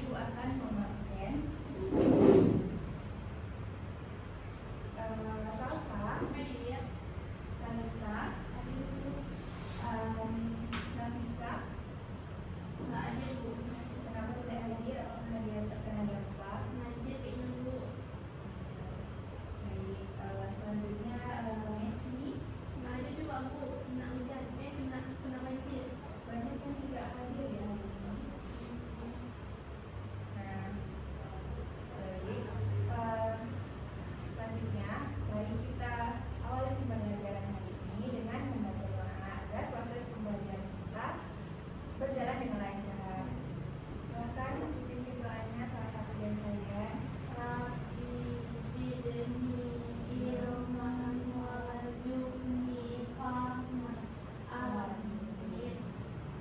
Ibu akan mengabsen Salsa, Sanisa, Nafisa. Nggak ada Bu. Kenapa tidak hadir? Apakah dia terkena dampak? Nanti kayaknya Bu. Baik, selanjutnya Messi. Nggak ada juga Bu. Kena hujan. Kena banjir. Banyak yang tidak hadir ya hari ini. Nah, baik. Selanjutnya, mari kita awali pembelajaran hari ini dengan membaca doa agar proses pembelajaran kita berjalan dengan lancar. Silakan dipimpin doanya salah satu dari kalian. Rabbi zidni ilman warzuqni fahman. Amin.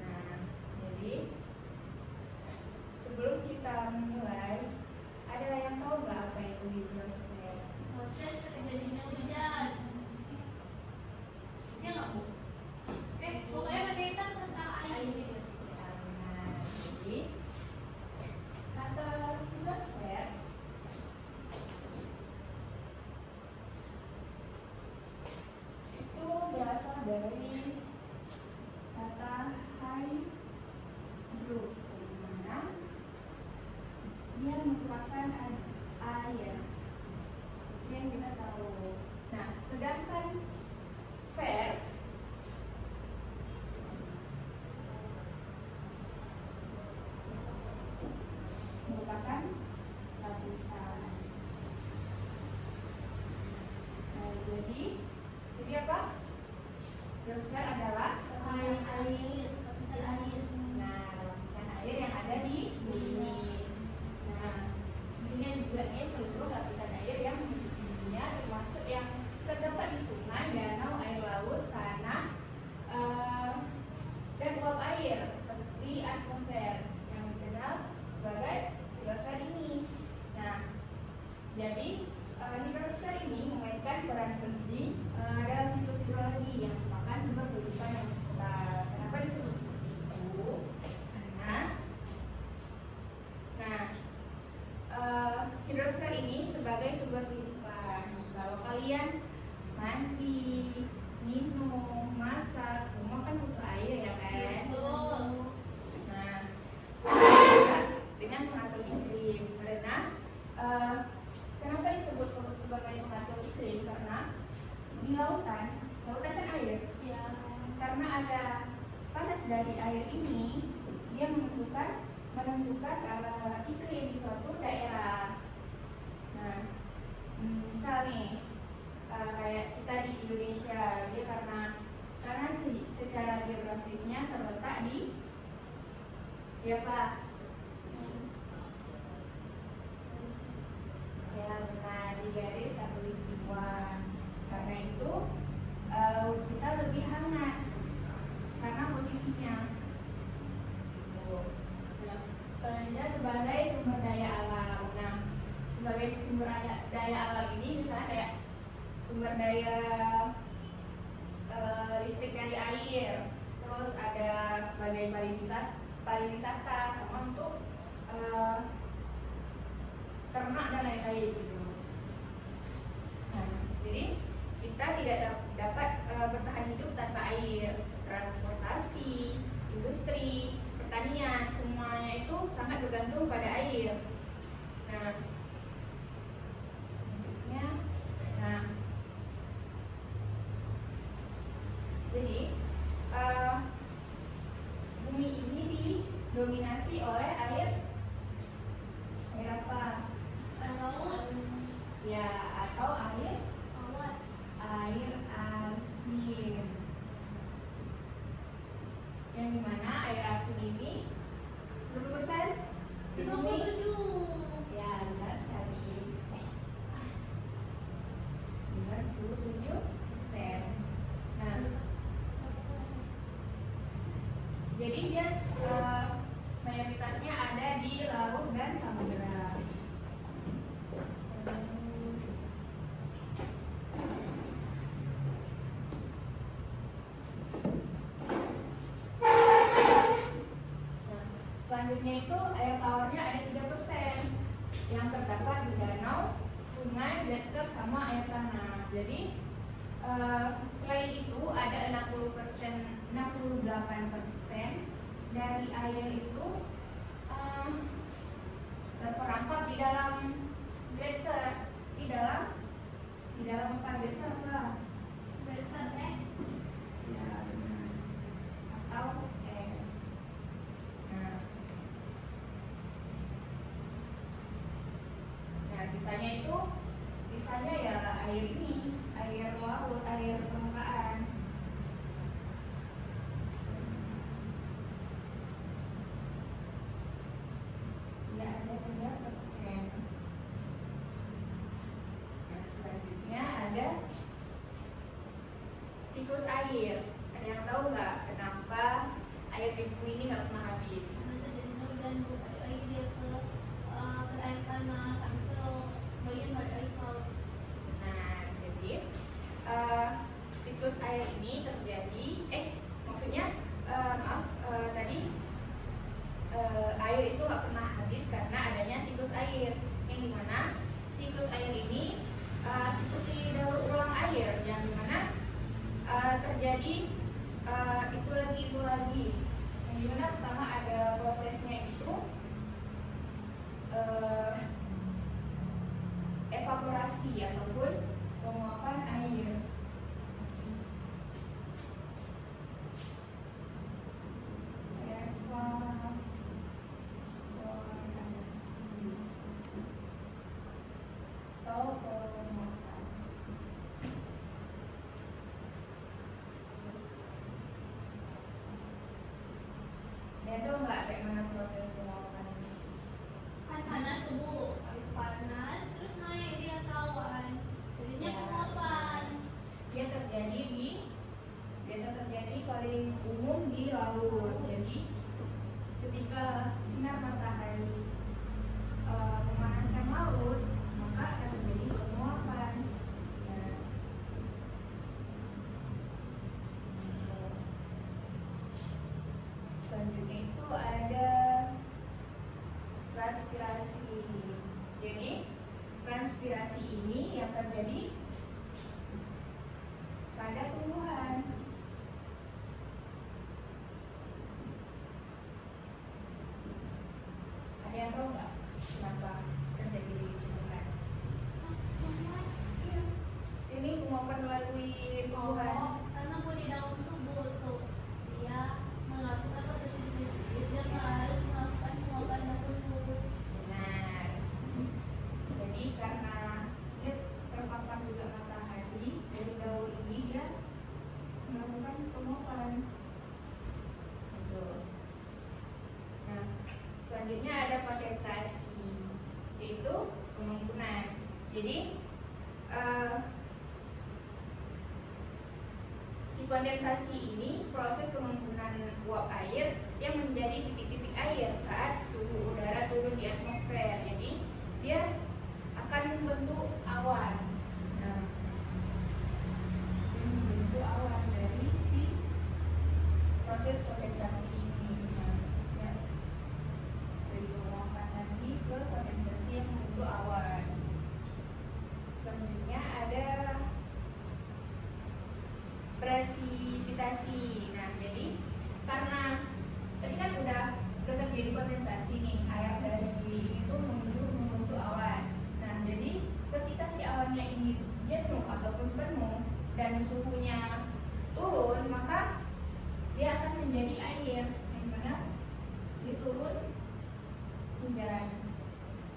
Nah, jadi sebelum kita memulai, ada yang tahu nggak apa itu hidrosfer? Proses terjadinya hujan. Ya nggak Bu? Pokoknya berkaitan tentang air. Nah, jadi kata hidrosfer itu berasal dari kata hydro, di mana dia merupakan air yang kita tahu. Nah, sedangkan sfer merupakan lapisan. Nah, jadi apa? Hidrosfer adalah Air. nah, lapisan air yang ada di bumi. Nah, di sini juga nih seluruh lapisan air yang menutupi dunia, termasuk yang terdapat di sungai, danau, air laut, tanah, dan uap air seperti atmosfer yang dikenal sebagai hidrosfer ini. Nah, jadi hidrosfer ini memainkan peran penting dalam siklus hidrologi yang merupakan sumber kehidupan yang kekal. Kenapa disebut seperti itu? Hidrosfer ini sebagai sumber kehidupan. Kalau kalian mandi, minum, masak, semua kan butuh air ya kan? Betul. Nah, juga dengan pengatur iklim. Karena kenapa disebut sebagai pengatur iklim? Karena di lautan kan air. Ya. Karena ada panas dari air ini, dia menentukan iklim di suatu daerah. Nah, misal nih, kayak kita di Indonesia, dia karena secara geografisnya terletak di Pak. Ya benar, di garis khatulistiwa. Karena itu laut kita lebih hangat karena posisinya gitu. Nah, selanjutnya sebagai sumber daya alam. Nah, sebagai sumber daya alam ini misalnya kayak sumber daya listrik dari air, terus ada sebagai pariwisata sama untuk ternak dan lain-lain gitu. Nah, jadi kita tidak dapat bertahan hidup tanpa air. Transportasi, industri, pertanian, semuanya itu sangat bergantung pada air. Nah, selanjutnya, jadi bumi ini didominasi oleh air Jadi selain itu ada 68% dari air itu terperangkap di dalam gletser. Di dalam apa? Gletser apa? Gletser es. Ya, benar. Atau es. Nah, sisanya ya air ini, air laut, air permukaan. Ya, ada 3%. Nah, selanjutnya ada siklus air. Ada yang tahu nggak kenapa air di bumi ini nggak pernah habis? Karena terjadi dan balik lagi dia ke air tanah, habis itu sebagian balik lagi ke laut. Nah, jadi siklus air ini terjadi, maksudnya tadi air itu nggak pernah habis karena adanya siklus air, yang dimana siklus air ini seperti daur ulang air, yang dimana terjadi itu lagi, yang dimana pertama ada prosesnya itu evaporasi ataupun penguapan air. Dan tahu nggak kayak mana proses penguapan ini? Kan panas tubuh, habis panas terus naik dia ke awan. Jadinya Ya. penguapan. Dia biasa terjadi paling umum di laut. Jadi ketika sinar matahari memanaskan laut, maka akan terjadi penguapan. Nah, selanjutnya itu ada transpirasi. Jadi transpirasi ini yang terjadi pada tumbuhan. Ada yang tahu nggak kenapa terjadi di tumbuhan? Iya. Ini penguapan melalui tumbuhan. Oh, karena pun di dalam tubuh tuh dia melakukan fotosintesis, dia harus melakukan penguapan dalam tubuh. Benar. Jadi karena dia terpapar juga matahari dari daun ini, dia melakukan penguapan. Betul. Nah, selanjutnya ada kondensasi, yaitu pengumpunan. Jadi si kondensasi ini proses pengumpunan uap air yang menjadi titik-titik air saat suhu udara turun di atmosfer. Jadi dia akan membentuk awan. Nah, membentuk awan dari si proses kondensasi ini. Nah, ya. Dari penguapan tadi ke kondensasi yang membentuk awan. Selanjutnya ada presipitasi. Nah, jadi karena tadi kan udah terjadi kondensasi nih, air dari ini tuh membentuk awan. Nah, jadi ketika si awannya ini jenuh ataupun penuh dan suhunya turun, maka dia akan menjadi air, yang mana dia turun hujan.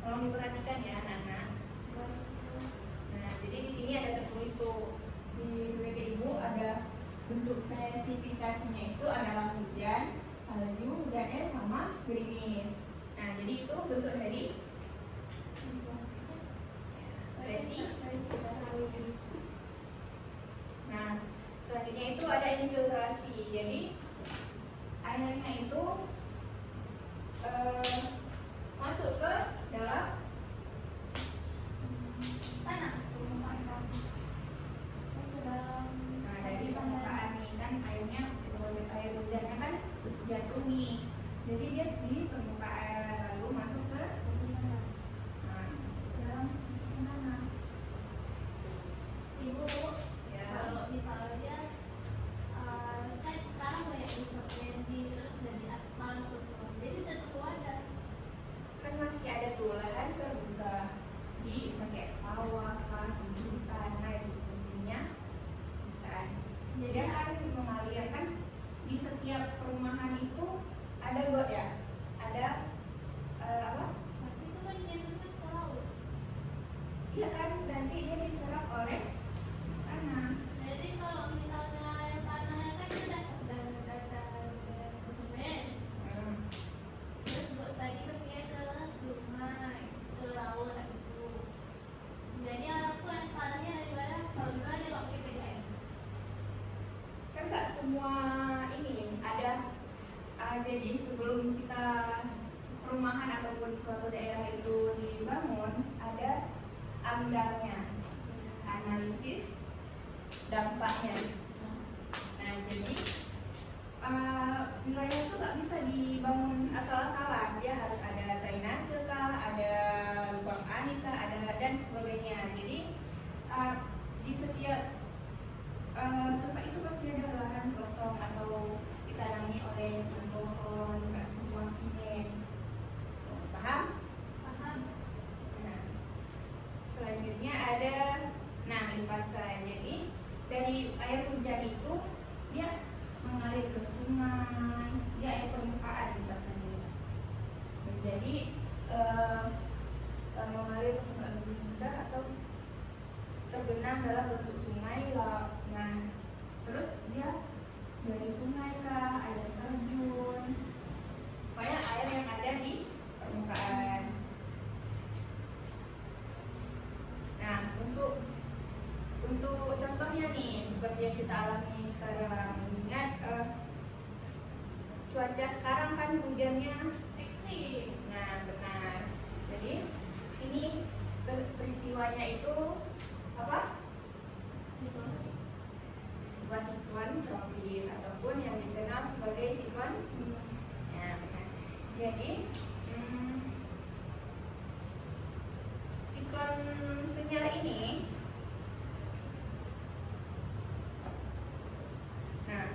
Tolong diperhatikan ya, anak-anak. Nah, jadi di sini ada tertulis tuh di BPK Ibu ada bentuk presipitasinya itu adalah hujan, salju, hujan es sama gerimis. Nah, jadi itu bentuk dari presipitasi. Nah, selanjutnya itu ada infiltrasi. Jadi airnya itu masuk ke dalam tanah, permukaan tanah. Nah, dari permukaan nih kan airnya, air hujannya kan jatuh nih. Jadi dia di permukaan lalu masuk ke nah, masuk ke dalam tanah. terbuka di kayak sawah, kah, di hutan, nah itu intinya hutan. Jadi air mengalir kan di setiap perumahan itu ada got ya, ada apa? Tapi itu kan jatuhnya ke laut. Iya kan, nanti dia diserap oleh tanah. Jadi kalau misalnya air tanahnya kan udah semen. Hmm. Terus buat tadi kan dia ke sungai, ke laut habis itu. Jadi orang tuh yang tanahnya dari mana? Kalau misalnya kalau PPDM. Kan nggak semua ini ada jadi sebelum kita perumahan ataupun suatu daerah itu dibangun ada amdalnya, analisis dampaknya. Nah jadi wilayah itu nggak bisa dibangun asal-asalan, dia harus ada drainase kah, ada lubang ani kah, ada dan sebagainya. Jadi di setiap tempat itu pasti ada lahan kosong atau ditanami oleh pohon, nggak semua semen. Paham? Paham? Nah, selanjutnya ada limpasan. Jadi dari air hujan itu dia mengalir ke sungai, dia air permukaan limpasannya. Jadi mengalir ke rendah atau tergenang dalam bentuk sungai lah. Nah, terus dia dari sungai kah, air terjun, pokoknya air yang ada di permukaan. Nah, untuk contohnya nih seperti yang kita alami sekarang, ingat cuaca sekarang kan hujannya Ekstrim. nah benar. Jadi sini peristiwanya itu apa? Siklon tropis ataupun yang dikenal sebagai siklon. Ya, benar. Jadi siklon senyal ini, nah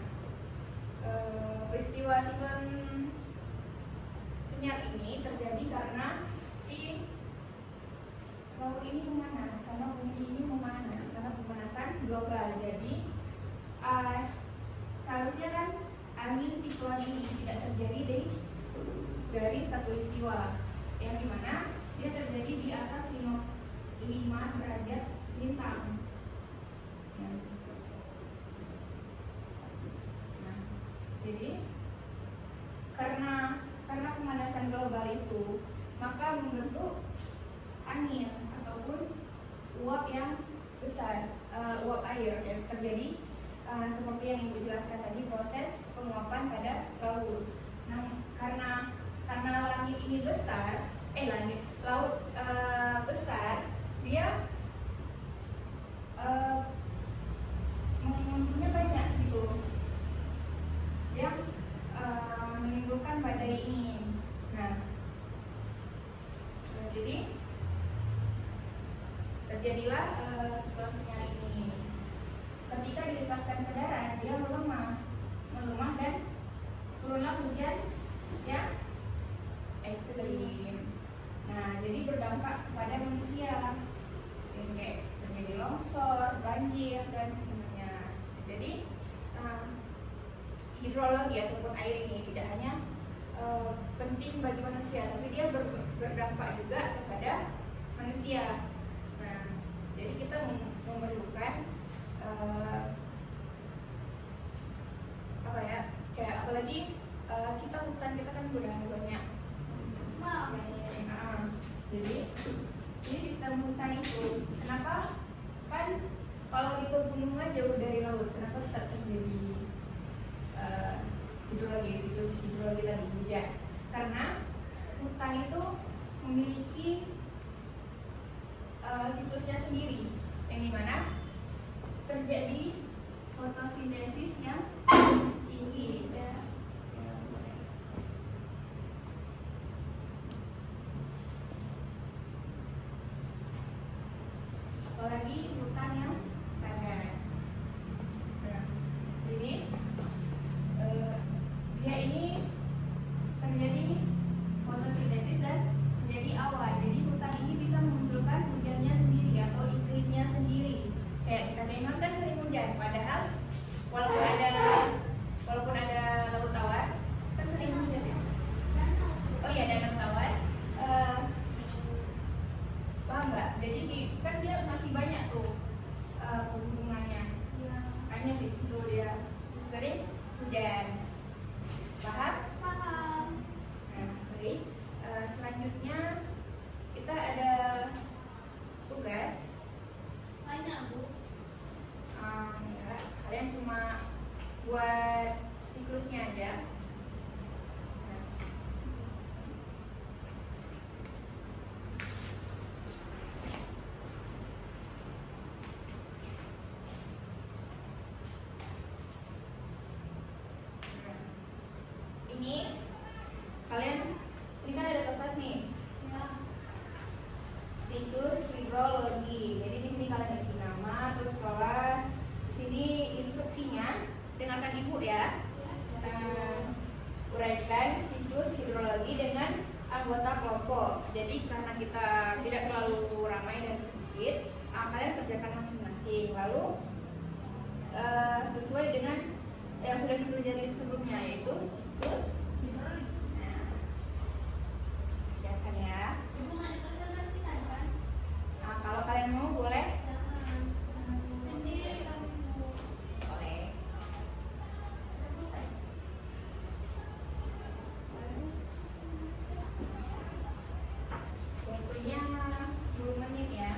peristiwa siklon senyal ini terjadi karena si laut ini memanas, karena bumi ini memanas, karena pemanasan global. Jadi seharusnya kan angin siklon ini tidak terjadi di garis khatulistiwa, yang dimana dia terjadi di atas 5 derajat lintang. Nah, jadi karena pemanasan global itu maka membentuk angin ataupun uap yang besar, uap air yang terjadi seperti yang Ibu jelaskan tadi, proses penguapan pada laut. Nah, karena langit ini besar, laut besar, dia mempunyai banyak gitu yang menimbulkan badai ini. Nah, jadi terjadilah siklon senyal ini. Ketika dilepaskan ke darat, dia melemah dan turunlah hujan yang ekstrim. Nah, jadi berdampak kepada manusia, kayak terjadi longsor, banjir dan sebagainya. Jadi hidrologi ataupun air ini tidak hanya penting bagi manusia, tapi dia berdampak juga kepada manusia. Nah, jadi kita memerlukan kayak apalagi kita hutan kita kan udah banyak. Jadi ini sistem hutan itu kenapa kan kalau di pegunungan jauh dari laut, kenapa tetap terjadi siklus hidrologi tadi hujan? Karena hutan itu memiliki siklusnya sendiri, yang dimana terjadi fotosintesis yang tinggi ya. Apalagi hutan yang padat. Nah, jadi dia ini terjadi fotosintesis dan terjadi awan. Jadi hutan ini kalian ini kan ada kertas nih, Ya. siklus hidrologi. Jadi di sini kalian isi nama, terus kelas. Di sini instruksinya, dengarkan ibu ya. Uraikan siklus hidrologi dengan anggota kelompok. Jadi karena kita tidak terlalu ramai dan sedikit, kalian kerjakan masing-masing. Lalu sesuai dengan yang sudah dipelajari sebelumnya, yaitu siklus. Nah, kerjakan ya. Ibu nggak dipresentasikan kan? Nah, kalau kalian mau boleh. Jangan. Sendiri kamu. Boleh. Selesai. Waktunya 10 menit ya.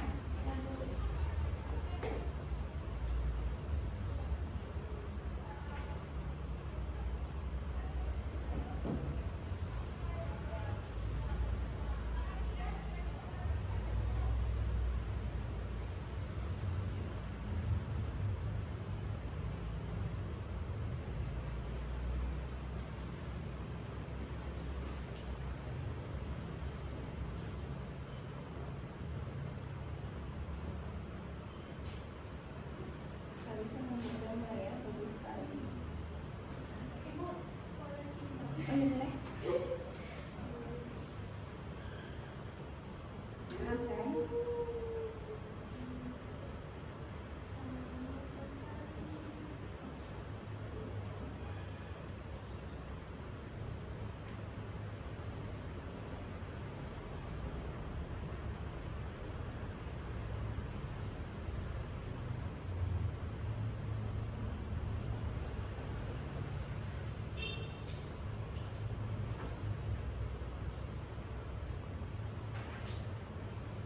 Bisa menggambar ya, bagus sekali. Ibu boleh tinggal. Oh iya boleh. Makan.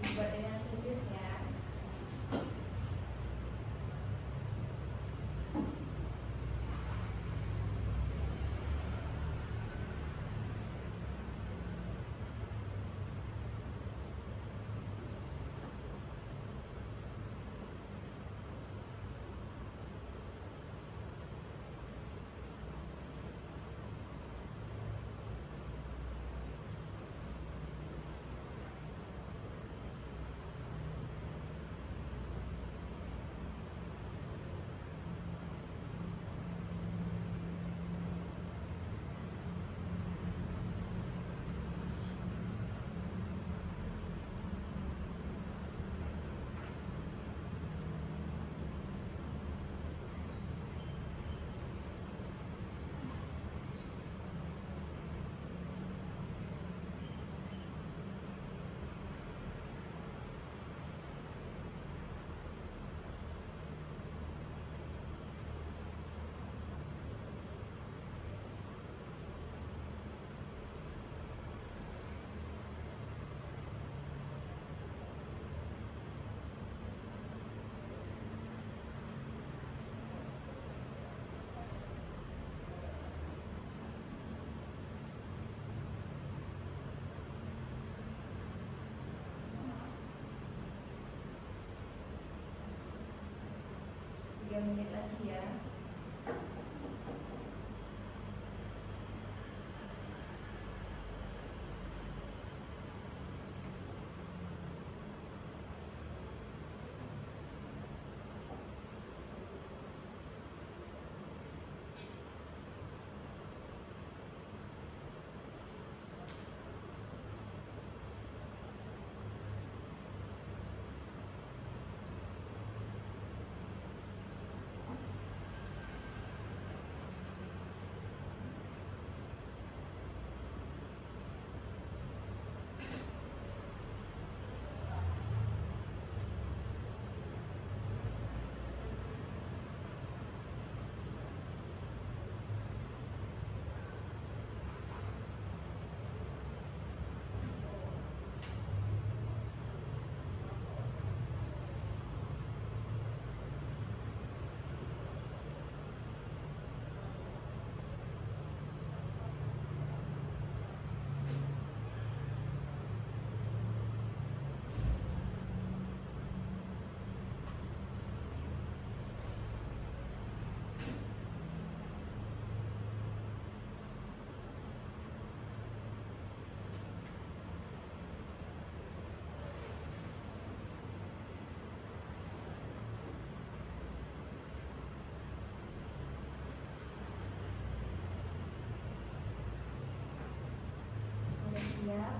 Dibuat dengan serius ya. Tiga menit lagi ya. siap.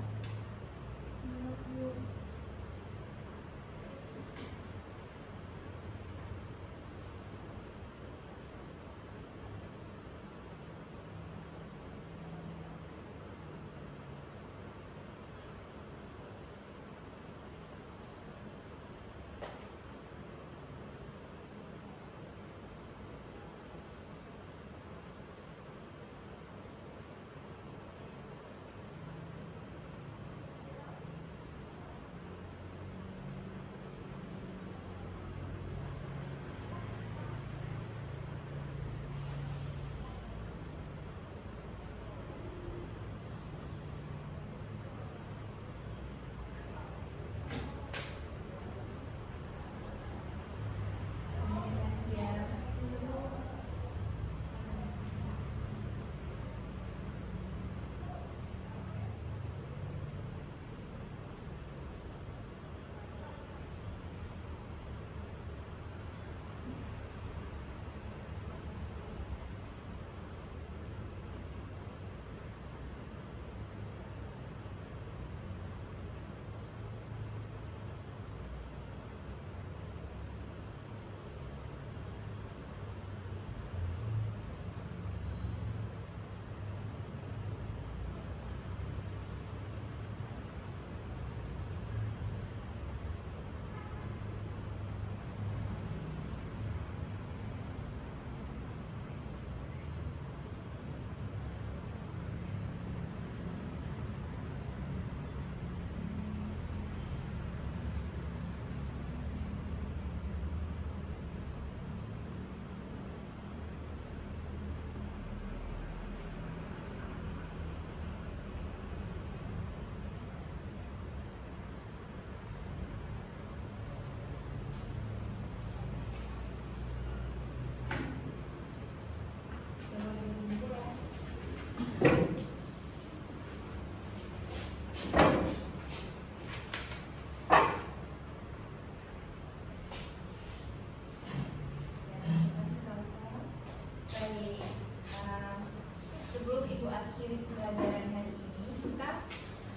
Sebelum Ibu akhiri pelajaran hari ini, kita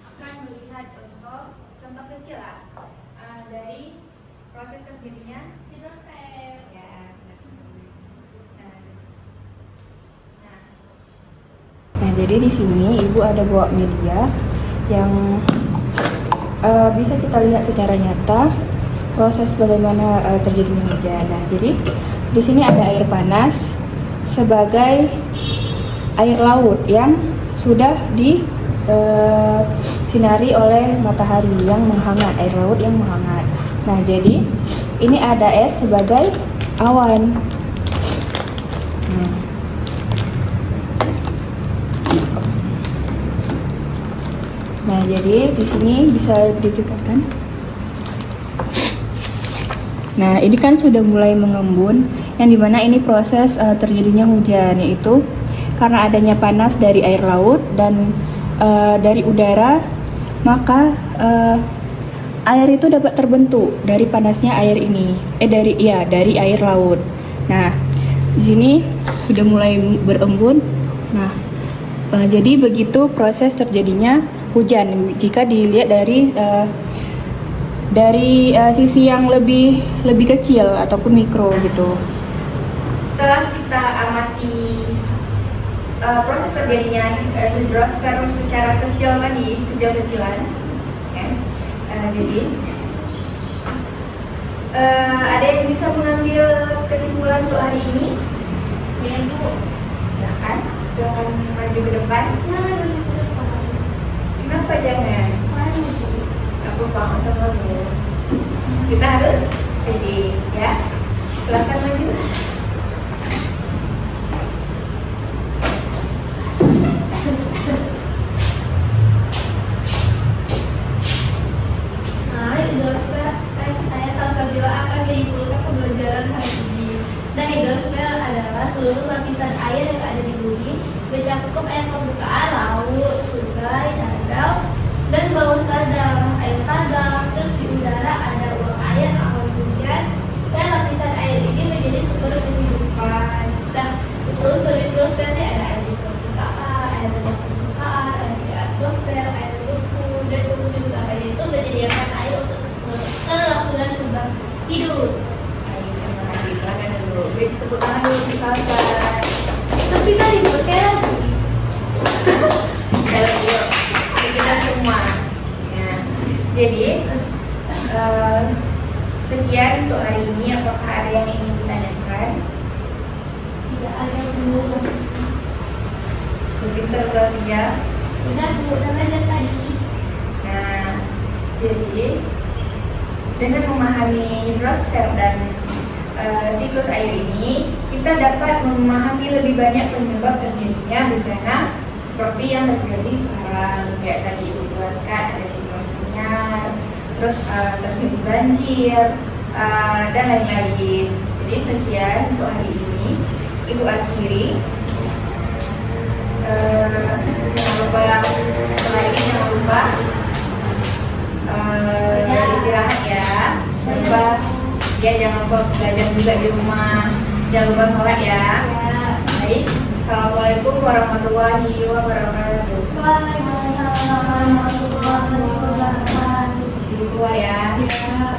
akan melihat contoh kecil lah dari proses terjadinya hidrosfer. ya. Nah, jadi di sini Ibu ada bawa media yang bisa kita lihat secara nyata proses bagaimana terjadinya hujan. Nah, jadi di sini ada air panas sebagai air laut yang sudah disinari oleh matahari yang menghangat, air laut yang menghangat. Nah, jadi ini ada es sebagai awan. Nah, jadi di sini bisa didekatkan. Nah, ini kan sudah mulai mengembun, yang dimana ini proses terjadinya hujan, yaitu karena adanya panas dari air laut dan dari udara, maka air itu dapat terbentuk dari panasnya air ini, dari air laut. Nah, di sini sudah mulai berembun. Nah, jadi begitu proses terjadinya hujan jika dilihat dari sisi yang lebih kecil ataupun mikro gitu. Setelah kita amati proses terjadinya hidrosfer secara kecil tadi, kecil-kecilan, ya. Jadi ada yang bisa mengambil kesimpulan untuk hari ini? Ya, Bu. Silakan maju ke depan. Kenapa jangan? Aku paham sama Bu. Kita harus pede, ya. Silakan maju. Nah, hidrosfer saya Salsabila akan menyimpulkan pembelajaran hari ini. Dan hidrosfer adalah seluruh lapisan air yang ada di bumi, mencakup air permukaan, laut, sungai, danau, dan bawah tanah, air tanah. Terus di udara ada uap air, awan hujan, dan lapisan air ini menjadi sumber Jadi sekian untuk hari ini. Apakah ada yang ingin ditanyakan? Tidak ada Bu. Pinter berarti ya. Sudah Bu, udah belajar tadi. Nah, jadi dengan memahami hidrosfer dan siklus air ini, kita dapat memahami lebih banyak penyebab terjadinya bencana seperti yang terjadi sekarang. Kayak tadi Ibu jelaskan, ada siklon senyap, terus terjadi banjir, dan lain-lain. Jadi sekian untuk hari ini. Ibu akhiri. Jangan lupa setelah ini jangan lupa istirahat ya. Jangan lupa jangan lupa belajar juga di rumah. Jangan lupa sholat ya. Baik. Assalamualaikum warahmatullahi wabarakatuh. Waalaikumsalam warahmatullahi wabarakatuh. Ibu keluar ya. Ya.